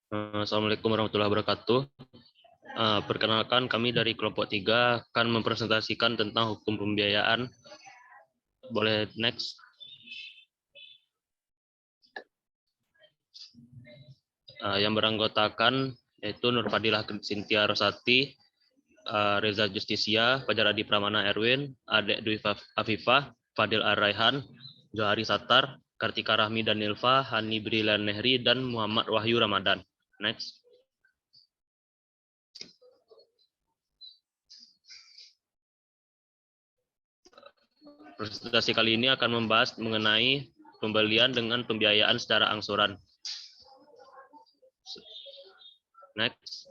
Assalamualaikum warahmatullahi wabarakatuh. Perkenalkan, kami dari kelompok 3 akan mempresentasikan tentang hukum pembiayaan. Boleh next. Yang beranggotakan yaitu Nur Fadilah Cynthia Rosati, Reza Justisia, Fajar Adi Pramana Erwin, Adek Dwi Afifah, Fadil Ar-Raihan, Johari Satar, Kartika Rahmi dan Nilva, Hani Brilian Nehri, dan Muhammad Wahyu Ramadan. Next. Presentasi kali ini akan membahas mengenai pembelian dengan pembiayaan secara angsuran. Next.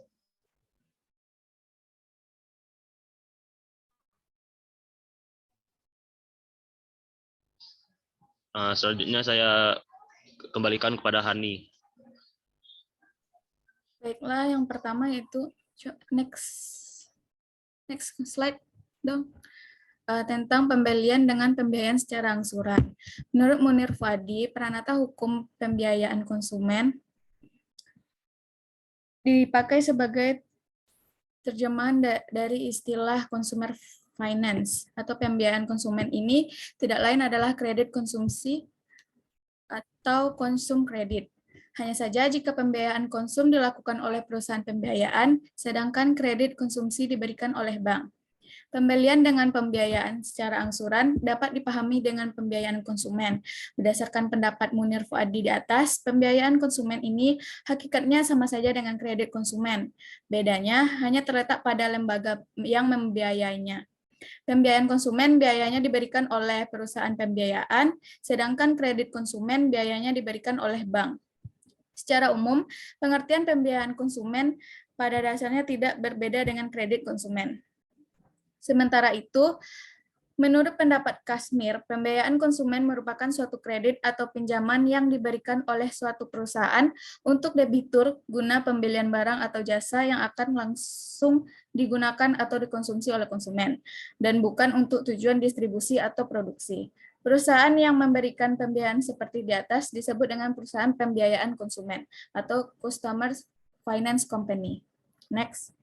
Selanjutnya saya kembalikan kepada Hani. Baiklah, yang pertama itu next slide dong. Tentang pembelian dengan pembiayaan secara angsuran. Menurut Munir Fadi, Pranata Hukum Pembiayaan Konsumen dipakai sebagai terjemahan dari istilah consumer finance atau pembiayaan konsumen ini tidak lain adalah kredit konsumsi atau konsum kredit. Hanya saja jika pembiayaan konsum dilakukan oleh perusahaan pembiayaan, sedangkan kredit konsumsi diberikan oleh bank. Pembelian dengan pembiayaan secara angsuran dapat dipahami dengan pembiayaan konsumen. Berdasarkan pendapat Munir Fuadi di atas, pembiayaan konsumen ini hakikatnya sama saja dengan kredit konsumen. Bedanya hanya terletak pada lembaga yang membiayainya. Pembiayaan konsumen biayanya diberikan oleh perusahaan pembiayaan, sedangkan kredit konsumen biayanya diberikan oleh bank. Secara umum, pengertian pembiayaan konsumen pada dasarnya tidak berbeda dengan kredit konsumen. Sementara itu, menurut pendapat Kasmir, pembiayaan konsumen merupakan suatu kredit atau pinjaman yang diberikan oleh suatu perusahaan untuk debitur guna pembelian barang atau jasa yang akan langsung digunakan atau dikonsumsi oleh konsumen, dan bukan untuk tujuan distribusi atau produksi. Perusahaan yang memberikan pembiayaan seperti di atas disebut dengan perusahaan pembiayaan konsumen atau Customer Finance Company. Next.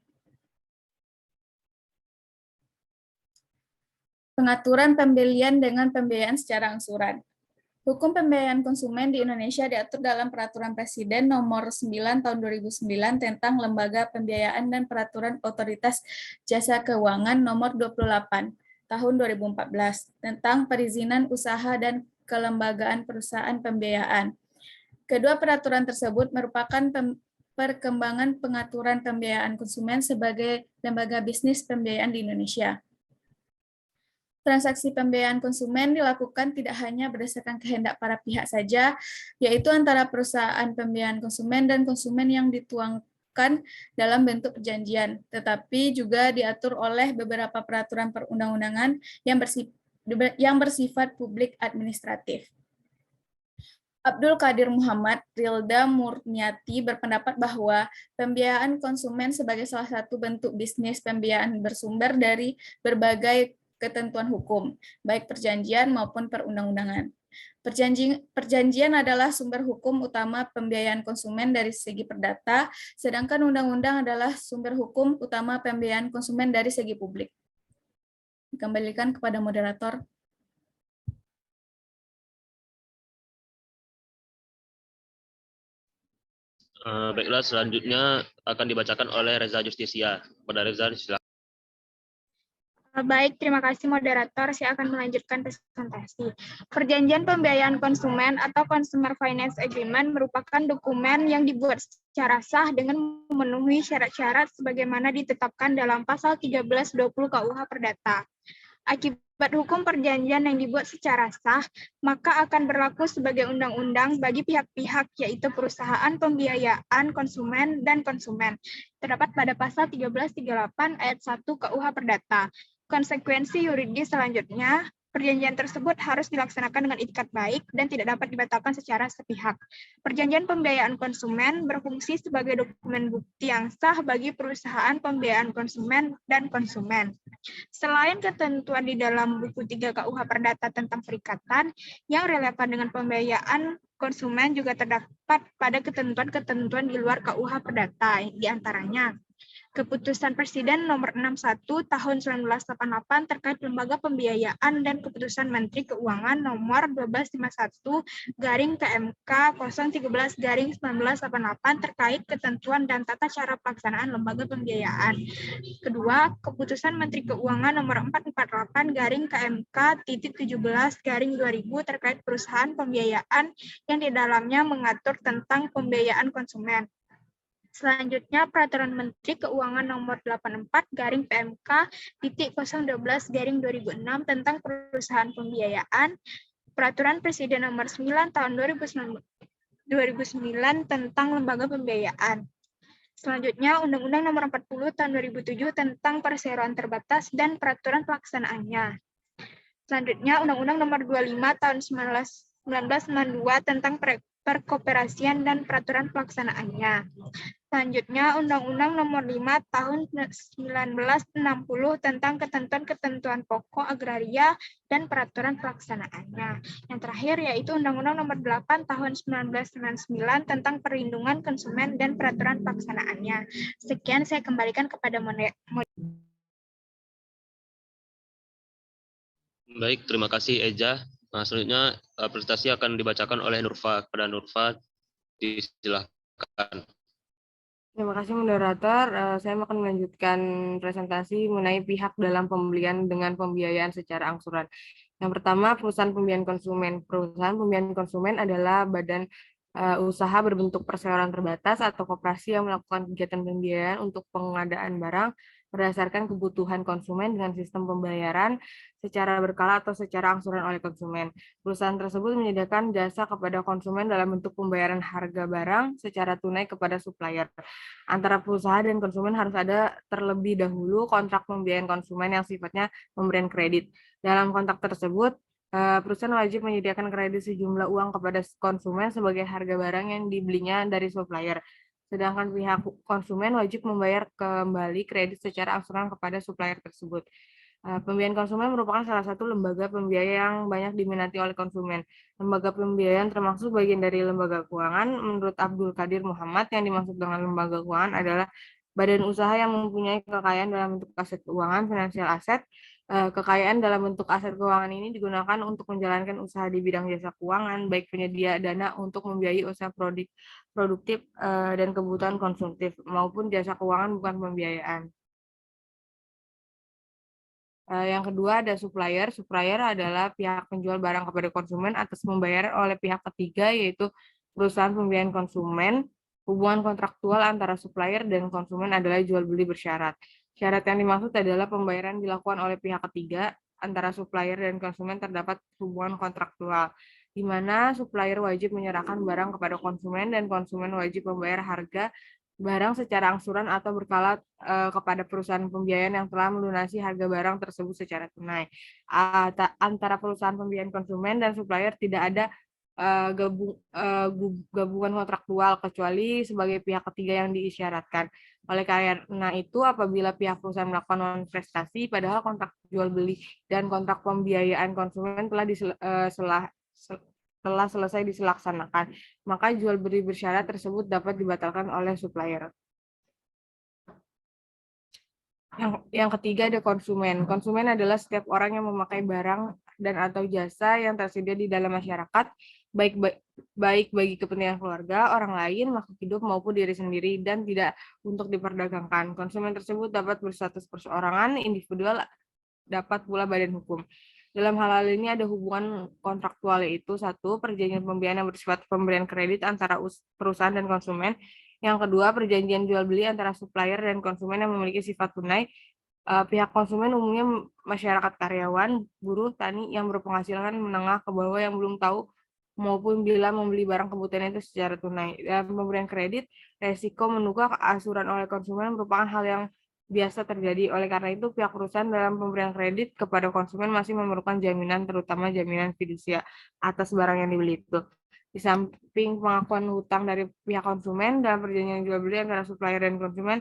Pengaturan pembelian dengan pembiayaan secara angsuran. Hukum pembiayaan konsumen di Indonesia diatur dalam Peraturan Presiden Nomor 9 Tahun 2009 tentang Lembaga Pembiayaan dan Peraturan Otoritas Jasa Keuangan Nomor 28 Tahun 2014 tentang perizinan usaha dan kelembagaan perusahaan pembiayaan. Kedua peraturan tersebut merupakan perkembangan pengaturan pembiayaan konsumen sebagai lembaga bisnis pembiayaan di Indonesia. Transaksi pembiayaan konsumen dilakukan tidak hanya berdasarkan kehendak para pihak saja, yaitu antara perusahaan pembiayaan konsumen dan konsumen yang dituangkan dalam bentuk perjanjian, tetapi juga diatur oleh beberapa peraturan perundang-undangan yang bersifat publik administratif. Abdul Qadir Muhammad Rilda Murniati berpendapat bahwa pembiayaan konsumen sebagai salah satu bentuk bisnis pembiayaan bersumber dari berbagai ketentuan hukum, baik perjanjian maupun perundang-undangan. Perjanjian adalah sumber hukum utama pembiayaan konsumen dari segi perdata, sedangkan undang-undang adalah sumber hukum utama pembiayaan konsumen dari segi publik. Dikembalikan kepada moderator. Baiklah, selanjutnya akan dibacakan oleh Reza Justisia. Pada Reza, silakan. Baik, terima kasih moderator. Saya akan melanjutkan presentasi. Perjanjian pembiayaan konsumen atau Consumer Finance Agreement merupakan dokumen yang dibuat secara sah dengan memenuhi syarat-syarat sebagaimana ditetapkan dalam pasal 1320 KUH Perdata. Akibat hukum perjanjian yang dibuat secara sah, maka akan berlaku sebagai undang-undang bagi pihak-pihak, yaitu perusahaan pembiayaan konsumen dan konsumen. Terdapat pada pasal 1338 ayat 1 KUH Perdata. Konsekuensi yuridis selanjutnya, perjanjian tersebut harus dilaksanakan dengan itikat baik dan tidak dapat dibatalkan secara sepihak. Perjanjian pembiayaan konsumen berfungsi sebagai dokumen bukti yang sah bagi perusahaan pembiayaan konsumen dan konsumen. Selain ketentuan di dalam buku 3 KUH Perdata tentang perikatan, yang relevan dengan pembiayaan konsumen juga terdapat pada ketentuan-ketentuan di luar KUH Perdata, di antaranya Keputusan Presiden Nomor 61 Tahun 1988 terkait lembaga pembiayaan dan Keputusan Menteri Keuangan Nomor 1251/KMK 013/1988 terkait ketentuan dan tata cara pelaksanaan lembaga pembiayaan. Kedua, Keputusan Menteri Keuangan Nomor 448/KMK 17/2000 terkait perusahaan pembiayaan yang di dalamnya mengatur tentang pembiayaan konsumen. Selanjutnya, Peraturan Menteri Keuangan Nomor 84/PMK 012/2006 tentang perusahaan pembiayaan, Peraturan Presiden Nomor 9 Tahun 2009 tentang lembaga pembiayaan. Selanjutnya, Undang-Undang Nomor 40 Tahun 2007 tentang perseroan terbatas dan peraturan pelaksanaannya. Selanjutnya, Undang-Undang Nomor 25 Tahun 1992 tentang perkoperasian dan peraturan pelaksanaannya. Selanjutnya, Undang-Undang Nomor 5 Tahun 1960 tentang ketentuan-ketentuan pokok agraria dan peraturan pelaksanaannya. Yang terakhir yaitu Undang-Undang Nomor 8 Tahun 1999 tentang perlindungan konsumen dan peraturan pelaksanaannya. Sekian saya kembalikan kepada Baik, terima kasih Eja. Nah, selanjutnya presentasi akan dibacakan oleh Nurfa. Kepada Nurfa, disilahkan. Terima kasih moderator. Saya akan melanjutkan presentasi mengenai pihak dalam pembelian dengan pembiayaan secara angsuran. Yang pertama, perusahaan pembiayaan konsumen. Perusahaan pembiayaan konsumen adalah badan usaha berbentuk perseroan terbatas atau koperasi yang melakukan kegiatan pembiayaan untuk pengadaan barang berdasarkan kebutuhan konsumen dengan sistem pembayaran secara berkala atau secara angsuran oleh konsumen. Perusahaan tersebut menyediakan jasa kepada konsumen dalam bentuk pembayaran harga barang secara tunai kepada supplier. Antara perusahaan dan konsumen harus ada terlebih dahulu kontrak pembiayaan konsumen yang sifatnya pemberian kredit. Dalam kontrak tersebut, perusahaan wajib menyediakan kredit sejumlah uang kepada konsumen sebagai harga barang yang dibelinya dari supplier. Sedangkan pihak konsumen wajib membayar kembali kredit secara angsuran kepada supplier tersebut. Pembiayaan konsumen merupakan salah satu lembaga pembiayaan yang banyak diminati oleh konsumen. Lembaga pembiayaan termasuk bagian dari lembaga keuangan. Menurut Abdul Qadir Muhammad, yang dimaksud dengan lembaga keuangan adalah badan usaha yang mempunyai kekayaan dalam bentuk aset keuangan, finansial aset. Kekayaan dalam bentuk aset keuangan ini digunakan untuk menjalankan usaha di bidang jasa keuangan, baik penyedia dana untuk membiayai usaha produktif dan kebutuhan konsumtif, maupun jasa keuangan bukan pembiayaan. Yang kedua ada supplier. Supplier adalah pihak penjual barang kepada konsumen atas pembayaran oleh pihak ketiga, yaitu perusahaan pembiayaan konsumen. Hubungan kontraktual antara supplier dan konsumen adalah jual beli bersyarat. Syarat yang dimaksud adalah pembayaran dilakukan oleh pihak ketiga antara supplier dan konsumen terdapat hubungan kontraktual, di mana supplier wajib menyerahkan barang kepada konsumen dan konsumen wajib membayar harga barang secara angsuran atau berkala kepada perusahaan pembiayaan yang telah melunasi harga barang tersebut secara tunai. Antara perusahaan pembiayaan konsumen dan supplier tidak ada gabungan kontraktual kecuali sebagai pihak ketiga yang diisyaratkan. Oleh karena itu, apabila pihak perusahaan melakukan non-prestasi, padahal kontrak jual beli dan kontrak pembiayaan konsumen telah selesai dilaksanakan, maka jual beli bersyarat tersebut dapat dibatalkan oleh supplier. Yang ketiga ada konsumen. Konsumen adalah setiap orang yang memakai barang dan atau jasa yang tersedia di dalam masyarakat, baik bagi kepentingan keluarga, orang lain, makhluk hidup maupun diri sendiri, dan tidak untuk diperdagangkan. Konsumen tersebut dapat berstatus perseorangan, individual, dapat pula badan hukum. Dalam hal ini ada hubungan kontraktual, yaitu satu, perjanjian pembiayaan yang bersifat pemberian kredit antara perusahaan dan konsumen. Yang kedua, perjanjian jual beli antara supplier dan konsumen yang memiliki sifat tunai. Pihak konsumen umumnya masyarakat karyawan, buruh, tani yang berpenghasilan menengah ke bawah yang belum tahu maupun bila membeli barang kebutuhan itu secara tunai. Dalam pemberian kredit, resiko menunggak asuran oleh konsumen merupakan hal yang biasa terjadi. Oleh karena itu, pihak perusahaan dalam pemberian kredit kepada konsumen masih memerlukan jaminan, terutama jaminan fidusia atas barang yang dibeli itu. Di samping pengakuan hutang dari pihak konsumen dalam perjanjian jual beli antara supplier dan konsumen,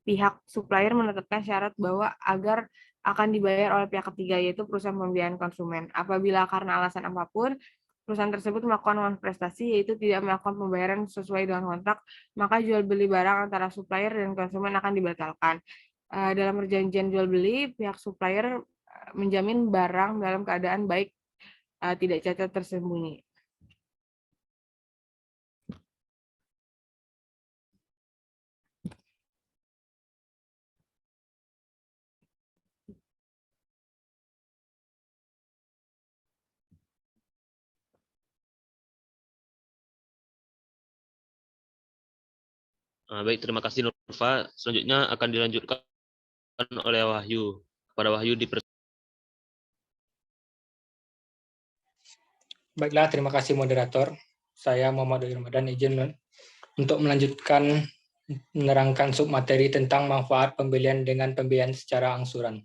pihak supplier menetapkan syarat bahwa agar akan dibayar oleh pihak ketiga, yaitu perusahaan pembiayaan konsumen. Apabila karena alasan apapun, perusahaan tersebut melakukan manifestasi, yaitu tidak melakukan pembayaran sesuai dengan kontrak, maka jual beli barang antara supplier dan konsumen akan dibatalkan. Dalam perjanjian jual beli, pihak supplier menjamin barang dalam keadaan baik, tidak cacat tersembunyi. Baik, terima kasih Nurfa. Selanjutnya akan dilanjutkan oleh Wahyu. Kepada Wahyu Baiklah, terima kasih moderator. Saya Muhammad Ramadan izin untuk melanjutkan menerangkan submateri tentang manfaat pembelian dengan pembiayaan secara angsuran.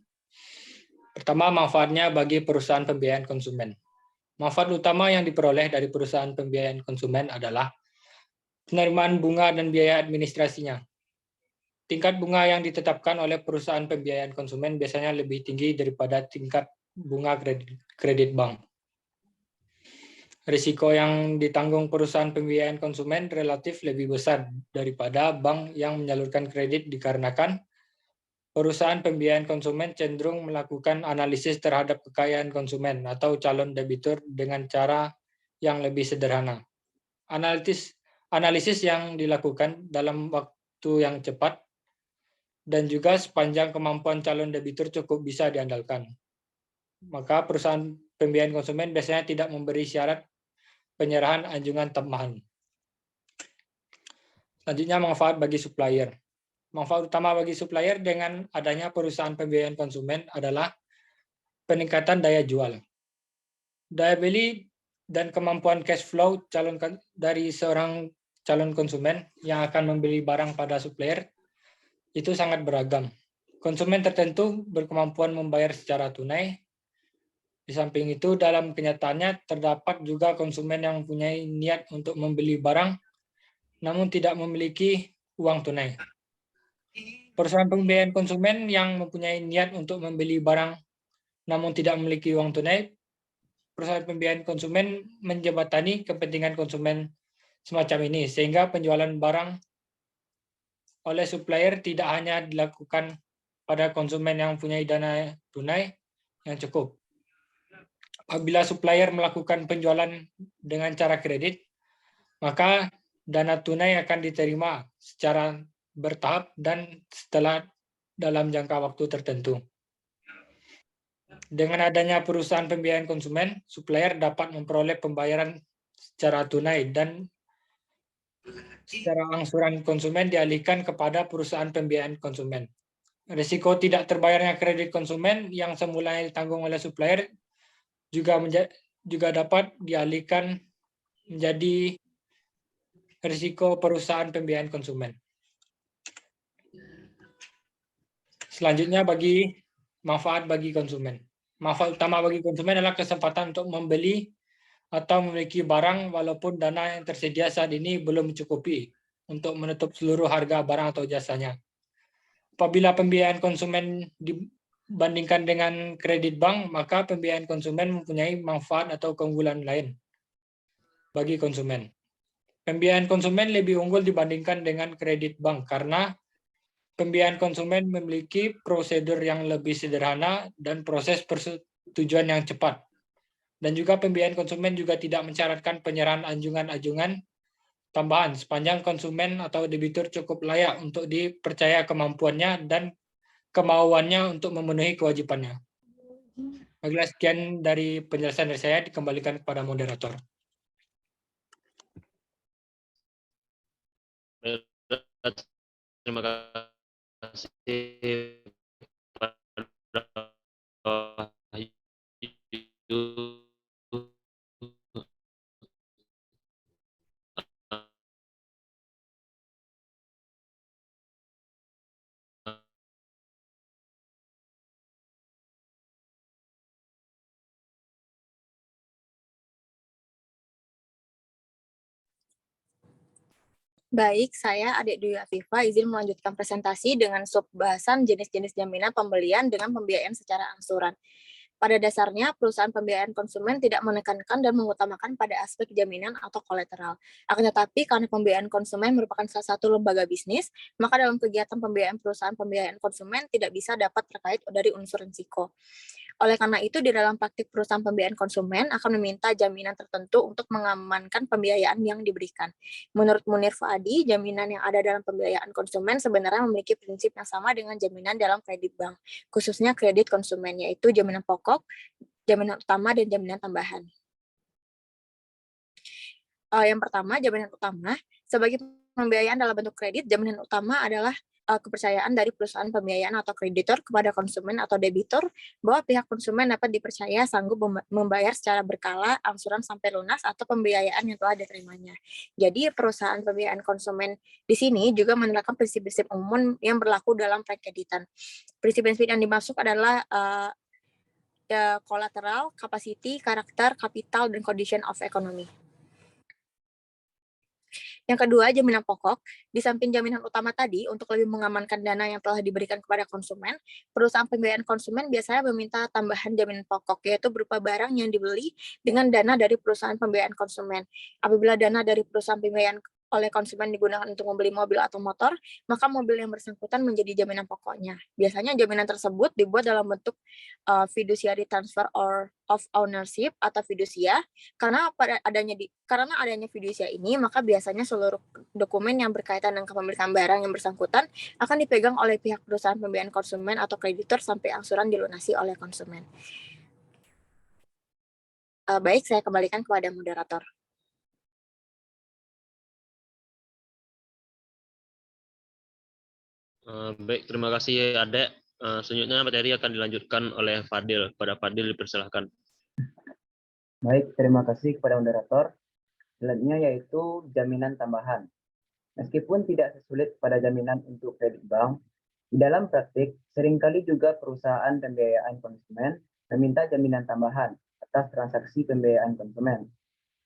Pertama, manfaatnya bagi perusahaan pembiayaan konsumen. Manfaat utama yang diperoleh dari perusahaan pembiayaan konsumen adalah penerimaan bunga dan biaya administrasinya. Tingkat bunga yang ditetapkan oleh perusahaan pembiayaan konsumen biasanya lebih tinggi daripada tingkat bunga kredit bank. Risiko yang ditanggung perusahaan pembiayaan konsumen relatif lebih besar daripada bank yang menyalurkan kredit dikarenakan perusahaan pembiayaan konsumen cenderung melakukan analisis terhadap kekayaan konsumen atau calon debitur dengan cara yang lebih sederhana. Analisis yang dilakukan dalam waktu yang cepat dan juga sepanjang kemampuan calon debitur cukup bisa diandalkan. Maka perusahaan pembiayaan konsumen biasanya tidak memberi syarat penyerahan anjungan tambahan. Selanjutnya, manfaat bagi supplier. Manfaat utama bagi supplier dengan adanya perusahaan pembiayaan konsumen adalah peningkatan daya jual. Daya beli dan kemampuan cash flow dari seorang calon konsumen yang akan membeli barang pada supplier itu sangat beragam. Konsumen tertentu berkemampuan membayar secara tunai. Di samping itu, dalam kenyataannya terdapat juga konsumen yang mempunyai niat untuk membeli barang namun tidak memiliki uang tunai. Perusahaan pembiayaan konsumen yang mempunyai niat untuk membeli barang namun tidak memiliki uang tunai, perusahaan pembiayaan konsumen menjembatani kepentingan konsumen semacam ini, sehingga penjualan barang oleh supplier tidak hanya dilakukan pada konsumen yang mempunyai dana tunai yang cukup. Apabila supplier melakukan penjualan dengan cara kredit, maka dana tunai akan diterima secara bertahap dan setelah dalam jangka waktu tertentu. Dengan adanya perusahaan pembiayaan konsumen, supplier dapat memperoleh pembayaran secara tunai dan secara angsuran konsumen dialihkan kepada perusahaan pembiayaan konsumen. Risiko tidak terbayarnya kredit konsumen yang semula ditanggung oleh supplier juga dapat dialihkan menjadi risiko perusahaan pembiayaan konsumen. Selanjutnya manfaat bagi konsumen. Manfaat utama bagi konsumen adalah kesempatan untuk membeli atau memiliki barang walaupun dana yang tersedia saat ini belum mencukupi untuk menutup seluruh harga barang atau jasanya. Apabila pembiayaan konsumen dibandingkan dengan kredit bank, maka pembiayaan konsumen mempunyai manfaat atau keunggulan lain bagi konsumen. Pembiayaan konsumen lebih unggul dibandingkan dengan kredit bank karena pembiayaan konsumen memiliki prosedur yang lebih sederhana dan proses persetujuan yang cepat. Dan juga pembiayaan konsumen juga tidak mensyaratkan penyerahan anjungan-anjungan tambahan sepanjang konsumen atau debitur cukup layak untuk dipercaya kemampuannya dan kemauannya untuk memenuhi kewajibannya. Baiklah, sekian dari penjelasan dari saya, dikembalikan kepada moderator. terima kasih pada Wahyu. Baik, saya Adik Dwi Afifa izin melanjutkan presentasi dengan subbahasan jenis-jenis jaminan pembelian dengan pembiayaan secara angsuran. Pada dasarnya, perusahaan pembiayaan konsumen tidak menekankan dan mengutamakan pada aspek jaminan atau kolateral. Akan tetapi, karena pembiayaan konsumen merupakan salah satu lembaga bisnis, maka dalam kegiatan pembiayaan perusahaan pembiayaan konsumen tidak bisa dapat terkait dari unsur risiko. Oleh karena itu, di dalam praktik perusahaan pembiayaan konsumen akan meminta jaminan tertentu untuk mengamankan pembiayaan yang diberikan. Menurut Munir Fuadi, jaminan yang ada dalam pembiayaan konsumen sebenarnya memiliki prinsip yang sama dengan jaminan dalam kredit bank, khususnya kredit konsumen, yaitu jaminan pokok, jaminan utama, dan jaminan tambahan. Yang pertama, jaminan utama. Sebagai pembiayaan dalam bentuk kredit, jaminan utama adalah kepercayaan dari perusahaan pembiayaan atau kreditor kepada konsumen atau debitur bahwa pihak konsumen dapat dipercaya sanggup membayar secara berkala angsuran sampai lunas atau pembiayaan yang telah diterimanya. Jadi perusahaan pembiayaan konsumen di sini juga menerapkan prinsip-prinsip umum yang berlaku dalam kreditan. Prinsip-prinsip yang dimaksud adalah collateral, capacity, karakter, kapital, dan condition of economy. Yang kedua, jaminan pokok. Di samping jaminan utama tadi, untuk lebih mengamankan dana yang telah diberikan kepada konsumen, perusahaan pembiayaan konsumen biasanya meminta tambahan jaminan pokok, yaitu berupa barang yang dibeli dengan dana dari perusahaan pembiayaan konsumen. Apabila dana dari perusahaan pembiayaan oleh konsumen digunakan untuk membeli mobil atau motor, maka mobil yang bersangkutan menjadi jaminan pokoknya. Biasanya jaminan tersebut dibuat dalam bentuk fiduciary transfer of ownership atau fiducia. Karena adanya fiducia ini, maka biasanya seluruh dokumen yang berkaitan dengan kepemilikan barang yang bersangkutan akan dipegang oleh pihak perusahaan pembiayaan konsumen atau kreditor sampai angsuran dilunasi oleh konsumen. Baik, saya kembalikan kepada moderator. Baik, terima kasih Adek. Selanjutnya materi akan dilanjutkan oleh Fadil. Pada Fadil dipersilahkan. Baik, terima kasih kepada moderator. Selanjutnya yaitu jaminan tambahan. Meskipun tidak sesulit pada jaminan untuk kredit bank, di dalam praktik seringkali juga perusahaan pembiayaan konsumen meminta jaminan tambahan atas transaksi pembiayaan konsumen.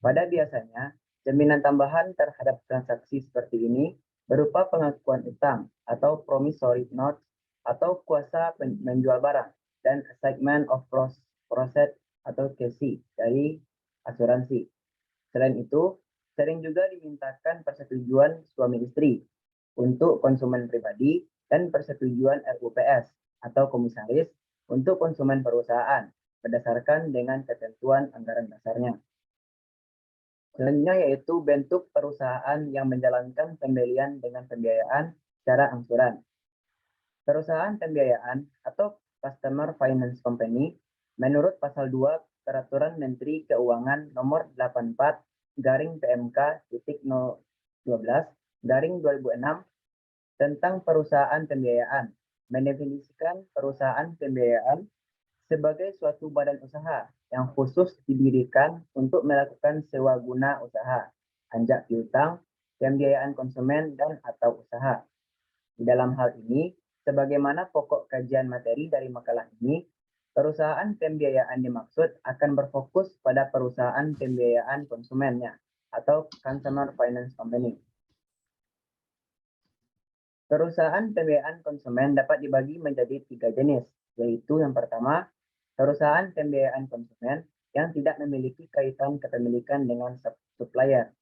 Pada biasanya, jaminan tambahan terhadap transaksi seperti ini berupa pengakuan utang atau promissory note atau kuasa menjual barang dan assignment of process atau KC dari asuransi. Selain itu, sering juga dimintakan persetujuan suami istri untuk konsumen pribadi dan persetujuan RUPS atau komisaris untuk konsumen perusahaan berdasarkan dengan ketentuan anggaran dasarnya. Selanjutnya yaitu bentuk perusahaan yang menjalankan pembelian dengan pembiayaan secara angsuran. Perusahaan pembiayaan atau Customer Finance Company menurut pasal 2 Peraturan Menteri Keuangan nomor 84/PMK.012/2006 tentang perusahaan pembiayaan mendefinisikan perusahaan pembiayaan sebagai suatu badan usaha yang khusus didirikan untuk melakukan sewa guna usaha, anjak piutang, pembiayaan konsumen, dan atau usaha. Di dalam hal ini, sebagaimana pokok kajian materi dari makalah ini, perusahaan pembiayaan dimaksud akan berfokus pada perusahaan pembiayaan konsumennya atau Consumer Finance Company. Perusahaan pembiayaan konsumen dapat dibagi menjadi 3 jenis, yaitu yang pertama, perusahaan pembiayaan konsumen yang tidak memiliki kaitan kepemilikan dengan supplier.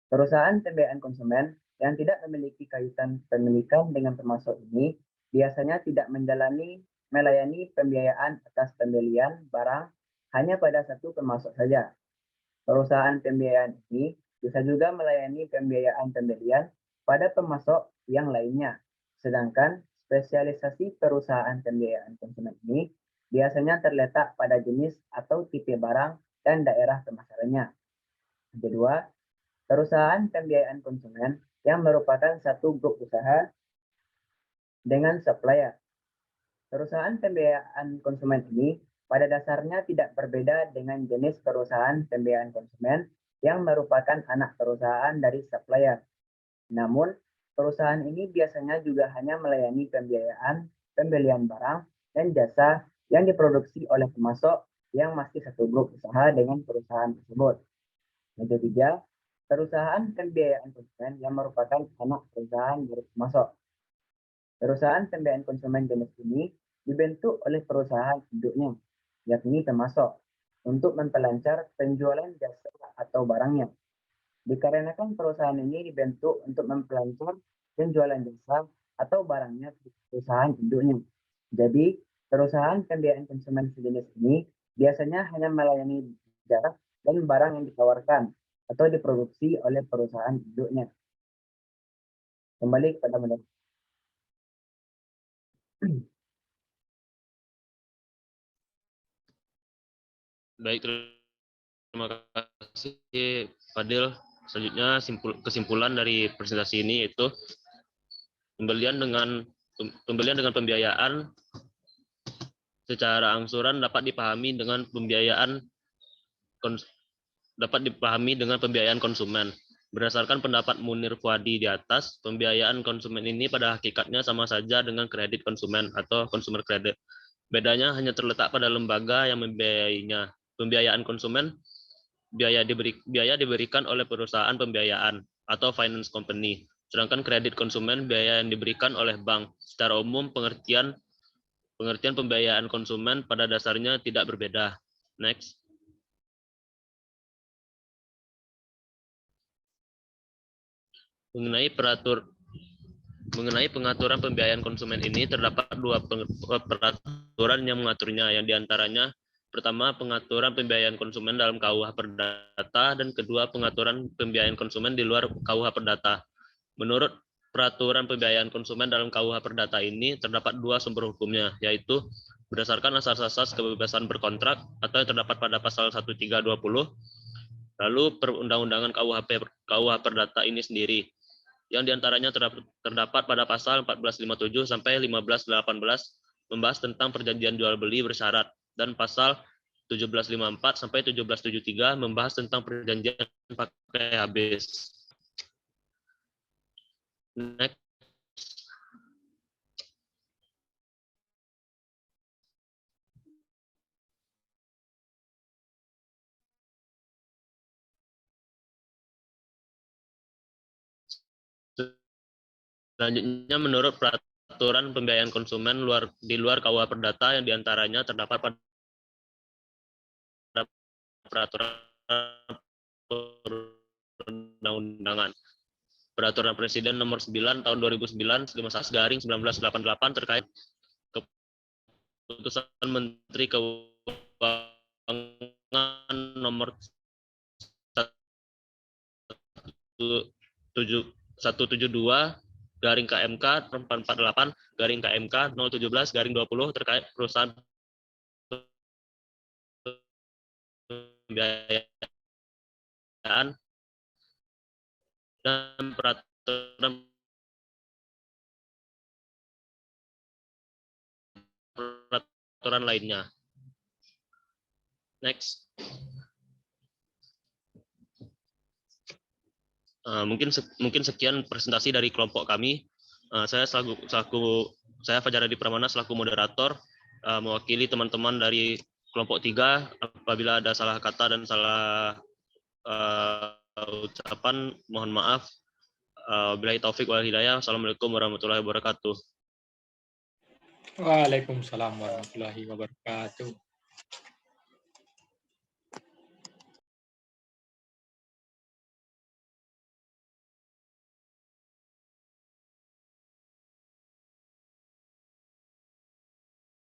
Perusahaan pembiayaan konsumen yang tidak memiliki kaitan kepemilikan dengan pemasok ini biasanya tidak melayani pembiayaan atas pembelian barang hanya pada satu pemasok saja. Perusahaan pembiayaan ini bisa juga melayani pembiayaan pembelian pada pemasok yang lainnya. Sedangkan spesialisasi perusahaan pembiayaan konsumen ini biasanya terletak pada jenis atau tipe barang dan daerah pemasarannya. Kedua, perusahaan pembiayaan konsumen yang merupakan satu grup usaha dengan supplier. Perusahaan pembiayaan konsumen ini pada dasarnya tidak berbeda dengan jenis perusahaan pembiayaan konsumen yang merupakan anak perusahaan dari supplier. Namun, perusahaan ini biasanya juga hanya melayani pembiayaan, pembelian barang, dan jasa yang diproduksi oleh pemasok yang masih satu grup usaha dengan perusahaan tersebut. Yang ketiga, perusahaan pembiayaan konsumen yang merupakan anak perusahaan baru pemasok. Perusahaan pembiayaan konsumen jenis ini dibentuk oleh perusahaan induknya, yakni pemasok, untuk memperlancar penjualan jasa atau barangnya. Dikarenakan perusahaan ini dibentuk untuk memperlancar penjualan jasa atau barangnya di perusahaan induknya. Jadi, perusahaan pembiayaan konsumen sejenis ini biasanya hanya melayani jasa dan barang yang ditawarkan atau diproduksi oleh perusahaan induknya. Kembali kepada modal. Baik, terima kasih Fadil. Selanjutnya kesimpulan dari presentasi ini yaitu pembelian dengan pembiayaan secara angsuran dapat dipahami dengan pembiayaan konsumen. Berdasarkan pendapat Munir Fuadi di atas, pembiayaan konsumen ini pada hakikatnya sama saja dengan kredit konsumen atau consumer credit. Bedanya hanya terletak pada lembaga yang membiayainya. Pembiayaan konsumen, biaya diberikan oleh perusahaan pembiayaan atau finance company. Sedangkan kredit konsumen, biaya yang diberikan oleh bank. Secara umum, pengertian pembiayaan konsumen pada dasarnya tidak berbeda. Next. Mengenai pengaturan pembiayaan konsumen ini terdapat dua peraturan yang mengaturnya, yang diantaranya pertama pengaturan pembiayaan konsumen dalam KUH Perdata dan kedua pengaturan pembiayaan konsumen di luar KUH Perdata. Menurut peraturan pembiayaan konsumen dalam KUH Perdata ini terdapat dua sumber hukumnya, yaitu berdasarkan asas-asas kebebasan berkontrak atau yang terdapat pada pasal 1320, lalu perundang-undangan KUH Perdata ini sendiri, yang diantaranya terdapat pada pasal 1457 sampai 1518 membahas tentang perjanjian jual beli bersyarat, dan pasal 1754 sampai 1773 membahas tentang perjanjian pakai habis. Next. Selanjutnya, menurut peraturan pembiayaan konsumen di luar KUH Perdata yang diantaranya terdapat pada peraturan perundang-undangan. Peraturan Presiden Nomor 9 Tahun 2009 /1988 terkait keputusan Menteri Keuangan Nomor 172/KMK/448/KMK 017/20 terkait pembiayaan dan peraturan lainnya. Next. Mungkin sekian presentasi dari kelompok kami. Saya Fajar Adi Pramana selaku moderator, mewakili teman-teman dari kelompok 3. Apabila ada salah kata dan salah ucapan, mohon maaf. Billahi taufik wal hidayah. Assalamualaikum warahmatullahi wabarakatuh. Waalaikumsalam warahmatullahi wabarakatuh.